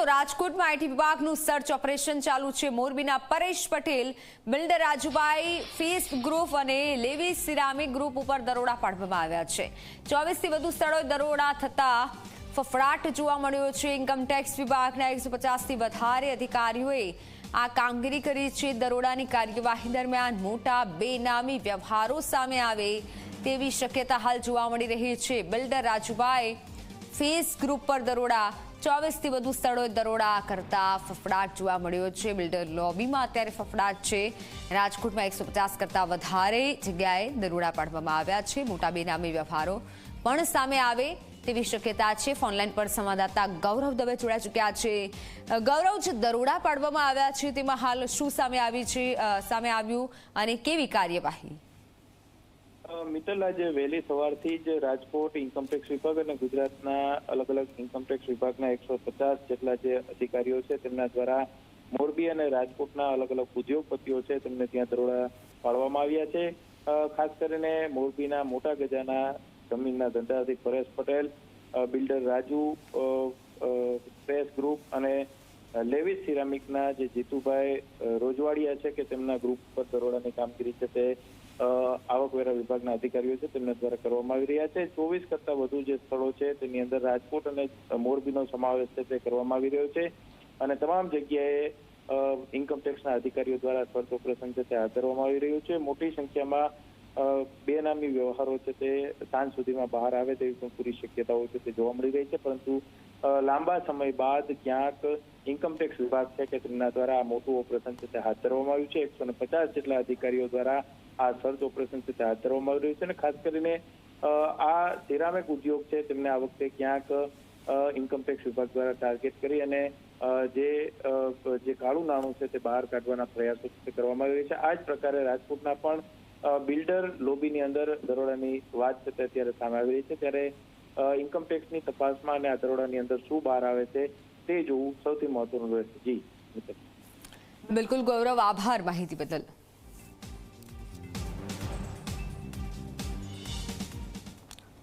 તો રાજકોટમાં આઈટી વિભાગનું સર્ચ ઓપરેશન ચાલુ છે। મોરબીના Paresh Patel, builder Rajubhai, fees group અને લેવી સિરામિક ગ્રુપ ઉપર દરોડા પાડવામાં આવ્યા છે। 24થી વધુ સ્થળોએ દરોડા થતા ફફડાટ જોવા મળ્યો છે। ઇન્કમટેક્સ વિભાગના 150થી વધારે અધિકારીઓએ આ કામગીરી કરી છે। દરોડાની કાર્યવાહી દરમિયાન મોટા બેનામી વ્યવહારો સામે આવે તેવી શક્યતા હાલ જોવા મળી રહી છે। બિલ્ડર રાજુભાઈ ફેસ ગ્રુપ પર દરોડા, 24થી વધુ સ્થળોએ દરોડા કરતા ફફડાટ જોવા મળ્યો છે। બિલ્ડર લોબીમાં અત્યારે ફફડાટ છે। રાજકોટમાં 150 કરતા વધારે જગ્યાએ દરોડા પાડવામાં આવ્યા છે। મોટા બેનામી વ્યવહારો પણ સામે આવે તેવી શક્યતા છે। ફોનલાઈન પર સંવાદદાતા ગૌરવ દવે જોડાઈ ચૂક્યા છે। ગૌરવ, જે દરોડા પાડવામાં આવ્યા છે તેમાં હાલ શું સામે આવ્યું અને કેવી કાર્યવાહી? મિત્તલ, આજે વહેલી સવારથી જ રાજકોટ ઇન્કમટેક્સ વિભાગ અને ગુજરાતના અલગ અલગ ઇન્કમટેક્સ વિભાગના 150 જેટલા જે અધિકારીઓ છે તેમના દ્વારા મોરબી અને રાજકોટના અલગ અલગ ઉદ્યોગપતિઓ છે તેમને ત્યાં દરોડા પાડવામાં આવ્યા છે। ખાસ કરીને મોરબીના મોટા ગજાના જમીનના ધંધાથી Paresh Patel, builder Raju, press group અને લેવી સિરામિકના જે જીતુભાઈ રોજવાડિયા છે કે તેમના ગ્રુપ પર દરોડાની કામગીરી છે તે આવકવેરા વિભાગના અધિકારીઓ છે તેમના દ્વારા કરવામાં આવી રહ્યા છે। 24 કરતા વધુ જે સ્થળો છે તેની અંદર રાજકોટ અને મોરબીનો સમાવેશ છે તે કરવામાં આવી રહ્યો છે અને તમામ જગ્યાએ ઇન્કમટેક્સના અધિકારીઓ દ્વારા સર્ચ ઓપરેશન છે તે હાથ ધરવામાં આવી રહ્યું છે। મોટી સંખ્યામાં બેનામી વ્યવહારો છે તે સાંજ સુધીમાં બહાર આવે તેવી પણ પૂરી શક્યતાઓ છે તે જોવા મળી રહી છે, પરંતુ લાંબા સમય બાદ ક્યાંક ઇન્કમટેક્સ વિભાગ છે કે તેમના દ્વારા આ મોટું ઓપરેશન છે તે હાથ ધરવામાં આવ્યું છે। 150 જેટલા અધિકારીઓ દ્વારા આ સર્ચ ઓપરેશન છે તે હાથ ધરવામાં આવી રહ્યું છે અને ખાસ કરીને આ સિરામિક ઉદ્યોગ છે તેમને આ વખતે ક્યાંક ઇન્કમટેક્સ વિભાગ દ્વારા ટાર્ગેટ કરી અને જે કાળું નાણું છે તે બહાર કાઢવાના પ્રયાસો કરવામાં આવી રહ્યા છે। આ જ પ્રકારે રાજકોટના પણ બિલ્ડર લોબીની અંદર દરોડાની વાત છે તે અત્યારે સામે આવી રહી છે, ત્યારે ઇન્કમટેક્સની તપાસમાં અને આ દરોડાની અંદર શું બહાર આવે છે તે જોવું સૌથી મહત્વનું રહેશે। જી બિલકુલ ગૌરવ, આભાર માહિતી બદલ।